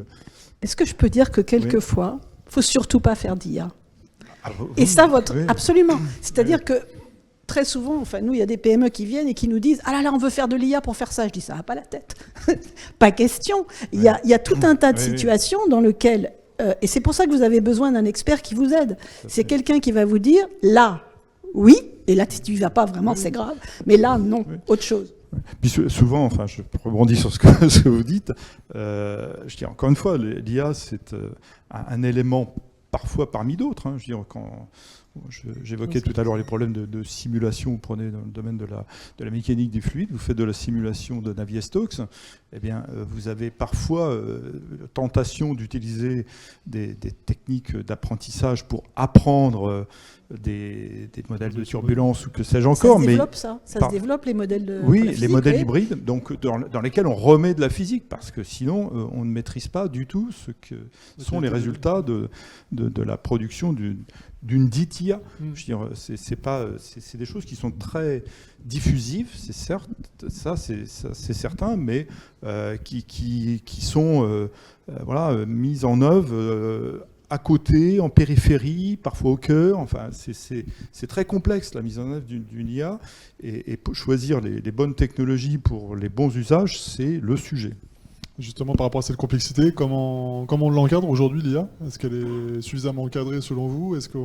Est-ce que je peux dire que quelquefois... Il ne faut surtout pas faire d'IA. Et ça, absolument. C'est-à-dire que très souvent, enfin, nous, il y a des PME qui viennent et qui nous disent « Ah là là, on veut faire de l'IA pour faire ça ». Je dis « Ça n'a pas la tête ». Pas question. Il y a tout un tas de situations dans lesquelles... et c'est pour ça que vous avez besoin d'un expert qui vous aide. C'est quelqu'un qui va vous dire « Là, oui », et là, si tu n'y vas pas vraiment, c'est grave. Mais là, non, autre chose. Puis souvent, enfin, je rebondis sur ce que vous dites. Je dis encore une fois, l'IA, c'est un élément parfois parmi d'autres. Je veux dire, quand j'évoquais tout à l'heure les problèmes de simulation, vous prenez dans le domaine de la mécanique des fluides, vous faites de la simulation de Navier-Stokes, eh bien, vous avez parfois tentation d'utiliser des techniques d'apprentissage pour apprendre des modèles de turbulence ou que sais-je encore. Ça se développe, ça se développe, les modèles de physique, les modèles hybrides, donc dans lesquels on remet de la physique, parce que sinon on ne maîtrise pas du tout ce que sont les résultats de la production d'une dite IA. Je veux dire, c'est des choses qui sont très diffusives, c'est certes, ça c'est certain, mais qui sont mises en œuvre à côté, en périphérie, parfois au cœur. Enfin, c'est très complexe la mise en œuvre d'une IA, et pour choisir les bonnes technologies pour les bons usages, c'est le sujet. Justement, par rapport à cette complexité, comment on l'encadre aujourd'hui, l'IA? Est-ce qu'elle est suffisamment encadrée selon vous? Est-ce que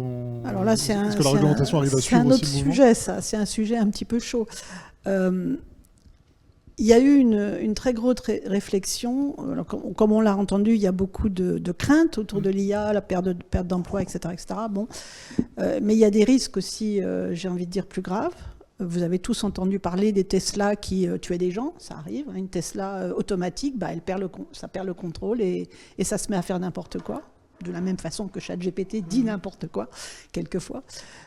la réglementation arrive à suivre aussi le mouvement? C'est un autre sujet, ça. C'est un sujet un petit peu chaud. Il y a eu une très grosse réflexion. Alors, comme on l'a entendu, il y a beaucoup de craintes autour de l'IA, la perte d'emploi, etc., etc. Bon. Mais il y a des risques aussi, j'ai envie de dire, plus graves. Vous avez tous entendu parler des Tesla qui tuaient des gens, ça arrive. Une Tesla automatique, ça perd le contrôle et ça se met à faire n'importe quoi. de la même façon que ChatGPT dit n'importe quoi, quelquefois.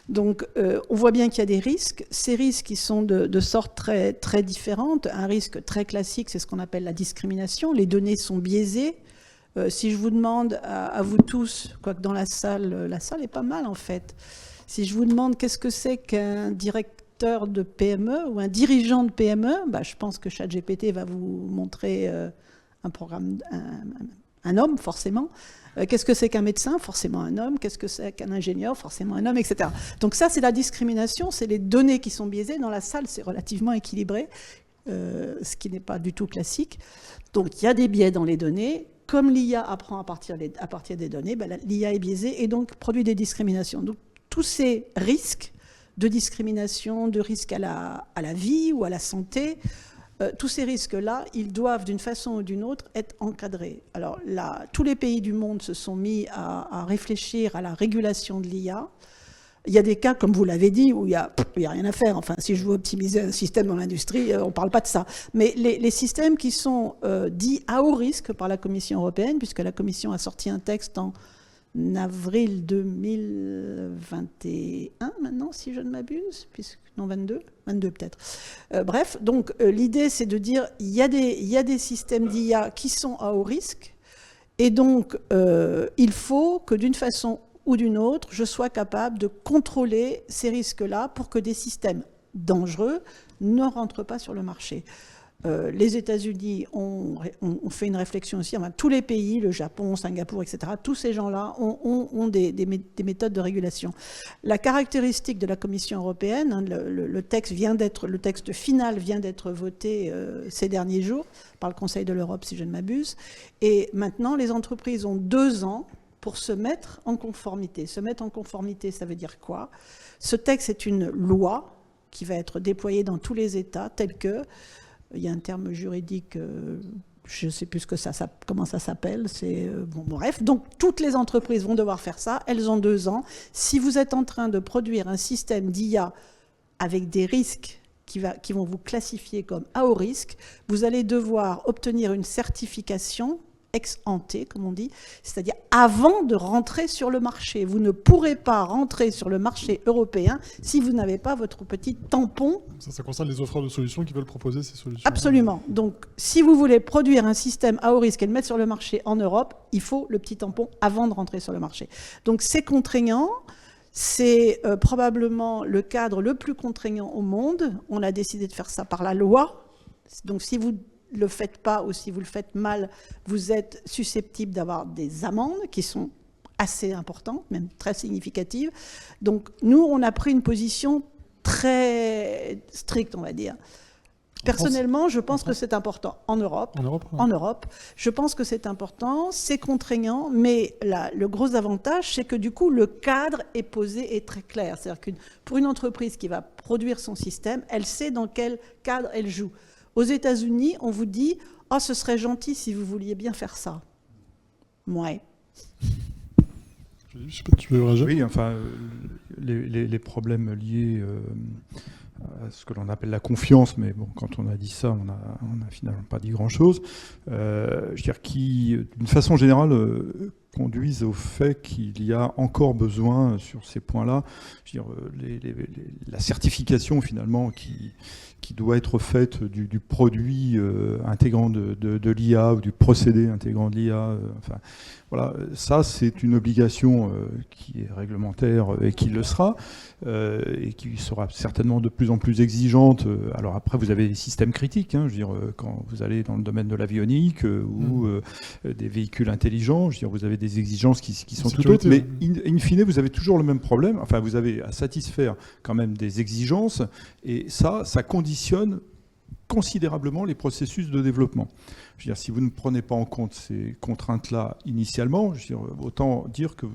Donc, on voit bien qu'il y a des risques. Ces risques qui sont de sorte très, très différente. Un risque très classique, c'est ce qu'on appelle la discrimination. Les données sont biaisées. Si je vous demande à vous tous, quoique dans la salle est pas mal en fait, si je vous demande qu'est-ce que c'est qu'un directeur de PME ou un dirigeant de PME, je pense que ChatGPT va vous montrer un programme, un homme forcément. Qu'est-ce que c'est qu'un médecin? Forcément un homme. Qu'est-ce que c'est qu'un ingénieur? Forcément un homme, etc. Donc ça, c'est la discrimination, c'est les données qui sont biaisées. Dans la salle, c'est relativement équilibré, ce qui n'est pas du tout classique. Donc il y a des biais dans les données. Comme l'IA apprend à partir des données, l'IA est biaisée et donc produit des discriminations. Donc tous ces risques de discrimination, de risques à la vie ou à la santé, tous ces risques-là, ils doivent d'une façon ou d'une autre être encadrés. Alors là, tous les pays du monde se sont mis à réfléchir à la régulation de l'IA. Il y a des cas, comme vous l'avez dit, où il y a rien à faire. Enfin, si je veux optimiser un système dans l'industrie, on ne parle pas de ça. Mais les systèmes qui sont dits à haut risque par la Commission européenne, puisque la Commission a sorti un texte en avril 2021, maintenant, si je ne m'abuse, non, 22 peut-être. Bref, donc l'idée, c'est de dire il y a des systèmes d'IA qui sont à haut risque, et donc il faut que d'une façon ou d'une autre, je sois capable de contrôler ces risques-là pour que des systèmes dangereux ne rentrent pas sur le marché. Les États-Unis ont fait une réflexion aussi, enfin, tous les pays, le Japon, Singapour, etc., tous ces gens-là ont des méthodes de régulation. La caractéristique de la Commission européenne, hein, le texte final vient d'être voté ces derniers jours par le Conseil de l'Europe, si je ne m'abuse, et maintenant les entreprises ont 2 ans pour se mettre en conformité. Se mettre en conformité, ça veut dire quoi? Ce texte est une loi qui va être déployée dans tous les États, tel que, il y a un terme juridique, je ne sais plus comment ça s'appelle, bref, donc toutes les entreprises vont devoir faire ça, elles ont 2 ans. Si vous êtes en train de produire un système d'IA avec des risques qui vont vous classifier comme à haut risque, vous allez devoir obtenir une certification ex ante, comme on dit, c'est-à-dire avant de rentrer sur le marché. Vous ne pourrez pas rentrer sur le marché européen si vous n'avez pas votre petit tampon. Ça concerne les offreurs de solutions qui veulent proposer ces solutions. Absolument. Donc, si vous voulez produire un système à haut risque et le mettre sur le marché en Europe, il faut le petit tampon avant de rentrer sur le marché. Donc, c'est contraignant. C'est probablement le cadre le plus contraignant au monde. On a décidé de faire ça par la loi. Donc, si vous le faites pas ou si vous le faites mal, vous êtes susceptible d'avoir des amendes qui sont assez importantes, même très significatives. Donc nous, on a pris une position très stricte, on va dire. Personnellement, je pense que c'est important en Europe. En Europe, je pense que c'est important, c'est contraignant, mais le gros avantage, c'est que du coup, le cadre est posé et très clair. C'est-à-dire que pour une entreprise qui va produire son système, elle sait dans quel cadre elle joue. Aux États-Unis, on vous dit « Ah, ce serait gentil si vous vouliez bien faire ça. » Ouais. Je sais pas, tu veux réagir ? Oui, enfin, les problèmes liés à ce que l'on appelle la confiance, mais bon, quand on a dit ça, on n'a finalement pas dit grand-chose, je veux dire, qui, d'une façon générale, conduisent au fait qu'il y a encore besoin, sur ces points-là, je veux dire, la certification, finalement, qui doit être faite du produit intégrant de l'IA ou du procédé intégrant de l'IA. Enfin, voilà, ça, c'est une obligation qui est réglementaire et qui le sera, et qui sera certainement de plus en plus exigeante. Alors après, vous avez des systèmes critiques, hein, je veux dire, quand vous allez dans le domaine de l'avionique ou des véhicules intelligents, je veux dire, vous avez des exigences qui sont tout autres, mais in fine, vous avez toujours le même problème. Enfin, vous avez à satisfaire quand même des exigences, et ça conditionne considérablement les processus de développement. Je veux dire, si vous ne prenez pas en compte ces contraintes-là initialement, je veux dire, autant dire que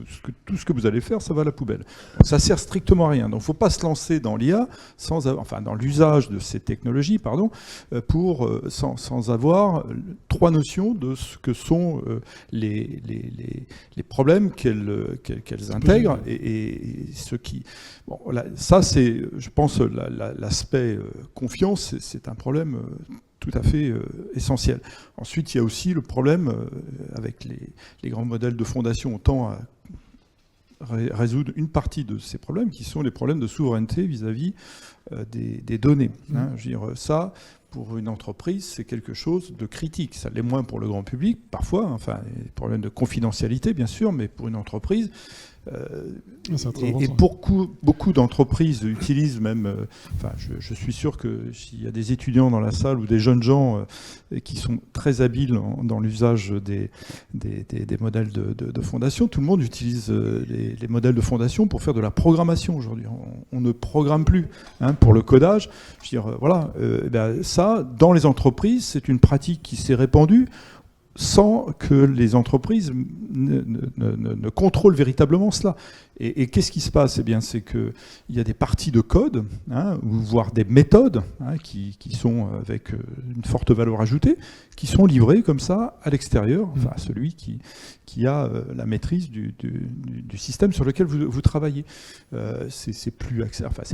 tout ce que vous allez faire, ça va à la poubelle. Donc, ça sert strictement à rien. Donc, il ne faut pas se lancer dans l'IA, dans l'usage de ces technologies, sans avoir 3 notions de ce que sont les problèmes qu'elles intègrent et ce qui... Bon, là, ça, c'est, je pense, l'aspect confiance, c'est un problème tout à fait essentiel. Ensuite, il y a aussi le problème avec les grands modèles de fondation, on tend à résoudre une partie de ces problèmes qui sont les problèmes de souveraineté vis-à-vis des données. Hein. Je veux dire, ça, pour une entreprise, c'est quelque chose de critique. Ça l'est moins pour le grand public, parfois, enfin, des problèmes de confidentialité, bien sûr, mais pour une entreprise... et beaucoup d'entreprises utilisent même, je suis sûr que s'il y a des étudiants dans la salle ou des jeunes gens qui sont très habiles dans l'usage des modèles de fondation, tout le monde utilise les modèles de fondation pour faire de la programmation aujourd'hui. On ne programme plus pour le codage. Je veux dire, voilà, ça, dans les entreprises, c'est une pratique qui s'est répandue sans que les entreprises ne contrôlent véritablement cela. Et qu'est-ce qui se passe ? Eh bien, c'est qu'il y a des parties de code, voire des méthodes, qui sont avec une forte valeur ajoutée, qui sont livrées comme ça à l'extérieur, enfin à celui qui a la maîtrise du système sur lequel vous travaillez. C'est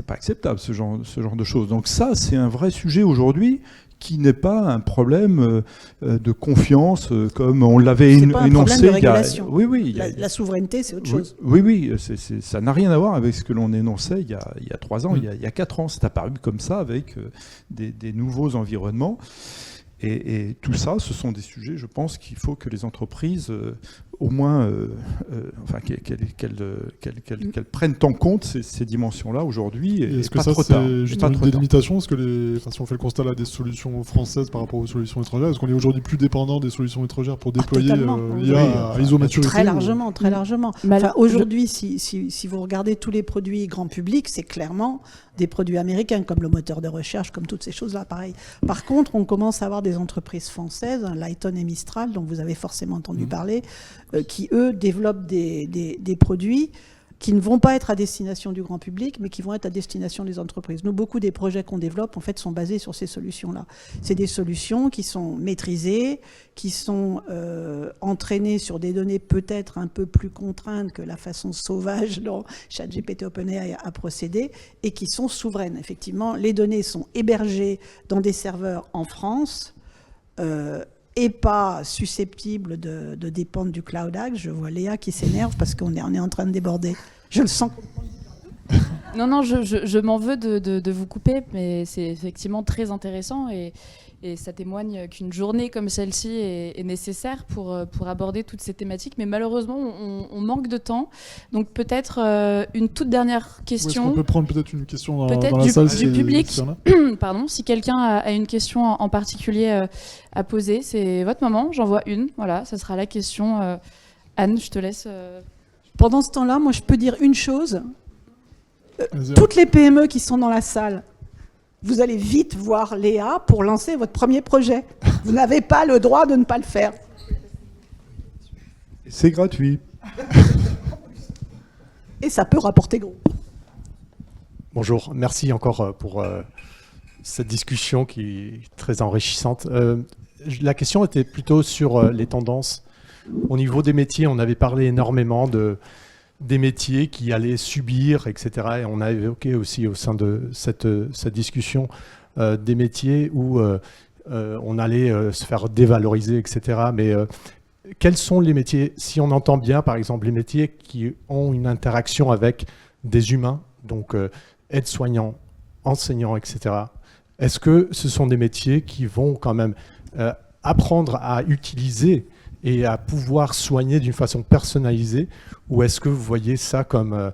pas acceptable ce genre de choses. Donc ça, c'est un vrai sujet aujourd'hui, qui n'est pas un problème de confiance comme on l'avait énoncé. De régulation. Oui. La souveraineté, c'est autre chose. Oui, ça n'a rien à voir avec ce que l'on énonçait il y a 3 ans, il y a 4 ans. C'est apparu comme ça avec des nouveaux environnements. Et tout ça, ce sont des sujets, je pense, qu'il faut que les entreprises, au moins, qu'elles prennent en compte ces dimensions-là aujourd'hui. Est-ce que ça, c'est justement une délimitation ? Est-ce que si on fait le constat là des solutions françaises par rapport aux solutions étrangères, est-ce qu'on est aujourd'hui plus dépendant des solutions étrangères pour déployer l'IA à iso-maturité ? Très largement. Enfin, aujourd'hui, si vous regardez tous les produits grand public, c'est clairement des produits américains, comme le moteur de recherche, comme toutes ces choses-là, pareil. Par contre, on commence à avoir des entreprises françaises, Lighton et Mistral, dont vous avez forcément entendu parler, qui, eux, développent des produits qui ne vont pas être à destination du grand public, mais qui vont être à destination des entreprises. Nous, beaucoup des projets qu'on développe, en fait, sont basés sur ces solutions-là. C'est des solutions qui sont maîtrisées, qui sont entraînées sur des données peut-être un peu plus contraintes que la façon sauvage dont ChatGPT OpenAI a procédé, et qui sont souveraines. Effectivement, les données sont hébergées dans des serveurs en France, et pas susceptible de dépendre du Cloud Act. Je vois Léa qui s'énerve parce qu'on est en train de déborder. Je le sens. Non, je m'en veux de vous couper, mais c'est effectivement très intéressant et ça témoigne qu'une journée comme celle-ci est nécessaire pour aborder toutes ces thématiques. Mais malheureusement, on manque de temps. Donc peut-être une toute dernière question. Est-ce qu'on peut prendre peut-être une question dans la salle du public. Pardon, si quelqu'un a une question en particulier à poser, c'est votre moment. J'en vois une. Voilà, ça sera la question. Anne, je te laisse. Pendant ce temps-là, moi, je peux dire une chose. Toutes les PME qui sont dans la salle, vous allez vite voir Léa pour lancer votre premier projet. Vous n'avez pas le droit de ne pas le faire. C'est gratuit. Et ça peut rapporter gros. Bonjour, merci encore pour cette discussion qui est très enrichissante. La question était plutôt sur les tendances. Au niveau des métiers, on avait parlé énormément des métiers qui allaient subir, etc. Et on a évoqué aussi au sein de cette discussion des métiers où on allait se faire dévaloriser, etc. Mais quels sont les métiers, si on entend bien, par exemple, les métiers qui ont une interaction avec des humains, donc aides-soignants, enseignants, etc. Est-ce que ce sont des métiers qui vont quand même apprendre à utiliser et à pouvoir soigner d'une façon personnalisée, ou est-ce que vous voyez ça comme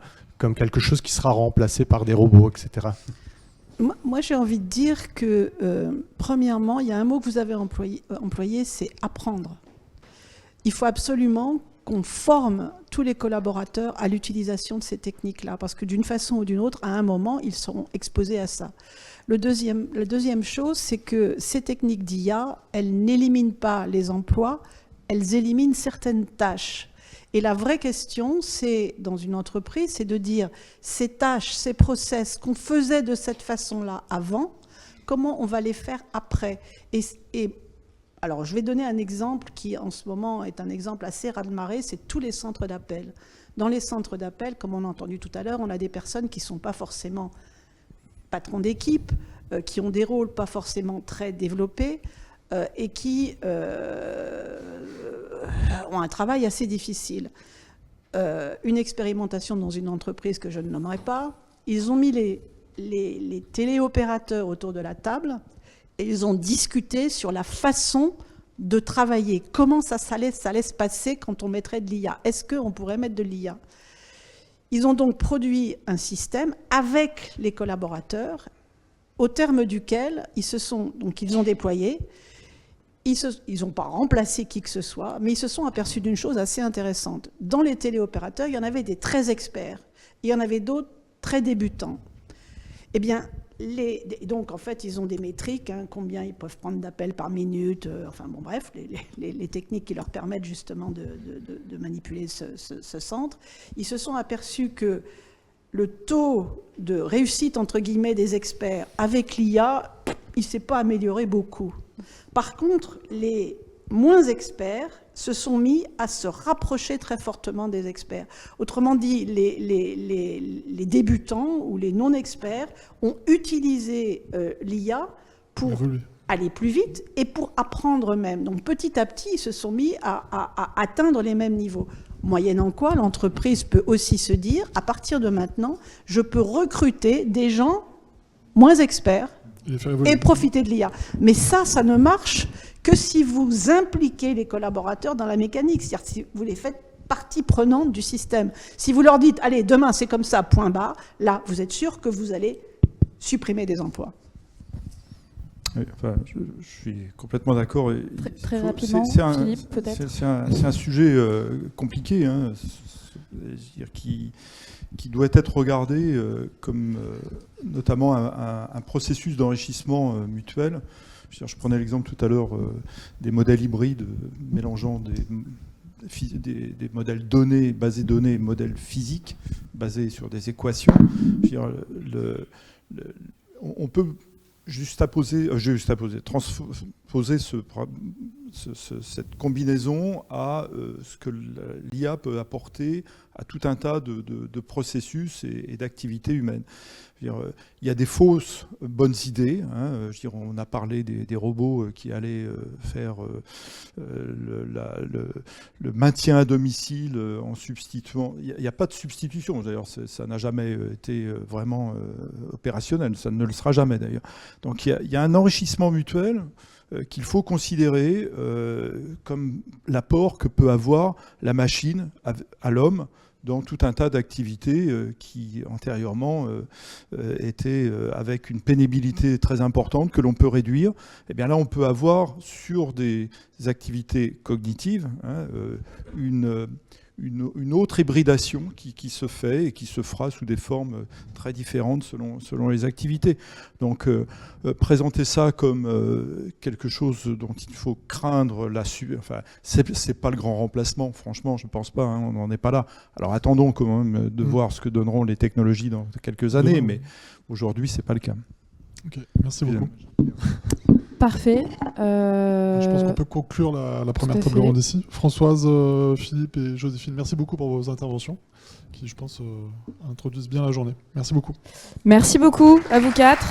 quelque chose qui sera remplacé par des robots, etc. Moi, j'ai envie de dire que, premièrement, il y a un mot que vous avez employé, c'est apprendre. Il faut absolument qu'on forme tous les collaborateurs à l'utilisation de ces techniques-là, parce que d'une façon ou d'une autre, à un moment, ils seront exposés à ça. La deuxième chose, c'est que ces techniques d'IA, elles n'éliminent pas les emplois, elles éliminent certaines tâches. Et la vraie question, c'est, dans une entreprise, c'est de dire ces tâches, ces process qu'on faisait de cette façon-là avant, comment on va les faire après. Alors, je vais donner un exemple qui, en ce moment, est un exemple assez raz-de-marée, c'est tous les centres d'appel. Dans les centres d'appel, comme on a entendu tout à l'heure, on a des personnes qui ne sont pas forcément patrons d'équipe, qui ont des rôles pas forcément très développés et qui ont un travail assez difficile. Une expérimentation dans une entreprise que je ne nommerai pas, ils ont mis les téléopérateurs autour de la table et ils ont discuté sur la façon de travailler. Comment ça allait se passer quand on mettrait de l'IA? Est-ce qu'on pourrait mettre de l'IA? Ils ont donc produit un système avec les collaborateurs au terme duquel ils ont déployé. Ils n'ont pas remplacé qui que ce soit, mais ils se sont aperçus d'une chose assez intéressante. Dans les téléopérateurs, il y en avait des très experts, il y en avait d'autres très débutants. Eh bien, donc en fait, ils ont des métriques, hein, combien ils peuvent prendre d'appels par minute, enfin bon bref, les techniques qui leur permettent justement de manipuler ce centre. Ils se sont aperçus que le taux de réussite, entre guillemets, des experts avec l'IA, il ne s'est pas amélioré beaucoup. Par contre, les moins experts se sont mis à se rapprocher très fortement des experts. Autrement dit, les débutants ou les non-experts ont utilisé l'IA pour aller plus vite et pour apprendre même. Donc petit à petit, ils se sont mis à atteindre les mêmes niveaux. Moyennant quoi, l'entreprise peut aussi se dire, à partir de maintenant, je peux recruter des gens moins experts et profiter de l'IA. Mais ça ne marche que si vous impliquez les collaborateurs dans la mécanique, c'est-à-dire si vous les faites partie prenante du système. Si vous leur dites, allez, demain c'est comme ça, point barre, là, vous êtes sûr que vous allez supprimer des emplois. Oui, enfin, je suis complètement d'accord. Très rapidement, Philippe, peut-être. C'est un sujet compliqué, hein, qui doit être regardé comme notamment un processus d'enrichissement mutuel. Je prenais l'exemple tout à l'heure des modèles hybrides mélangeant des modèles basés données et modèles physiques basés sur des équations. On peut transposer cette combinaison à ce que l'IA peut apporter à tout un tas de processus et d'activités humaines. Il y a des fausses bonnes idées. Hein. On a parlé des robots qui allaient faire le maintien à domicile en substituant. Il n'y a pas de substitution. D'ailleurs, ça n'a jamais été vraiment opérationnel. Ça ne le sera jamais d'ailleurs. Donc il y a un enrichissement mutuel qu'il faut considérer comme l'apport que peut avoir la machine à l'homme dans tout un tas d'activités qui antérieurement étaient avec une pénibilité très importante que l'on peut réduire. Et bien là, on peut avoir sur des activités cognitives une autre hybridation qui se fait et qui se fera sous des formes très différentes selon les activités. Donc présenter ça comme quelque chose dont il faut craindre c'est pas le grand remplacement, franchement, je pense pas, hein, on n'en est pas là. Alors attendons quand même de voir ce que donneront les technologies dans quelques années, mais aujourd'hui c'est pas le cas. Ok, merci beaucoup. Parfait. Je pense qu'on peut conclure la première table ronde ici. Françoise, Philippe et Joséphine, merci beaucoup pour vos interventions qui, je pense, introduisent bien la journée. Merci beaucoup. Merci beaucoup à vous quatre.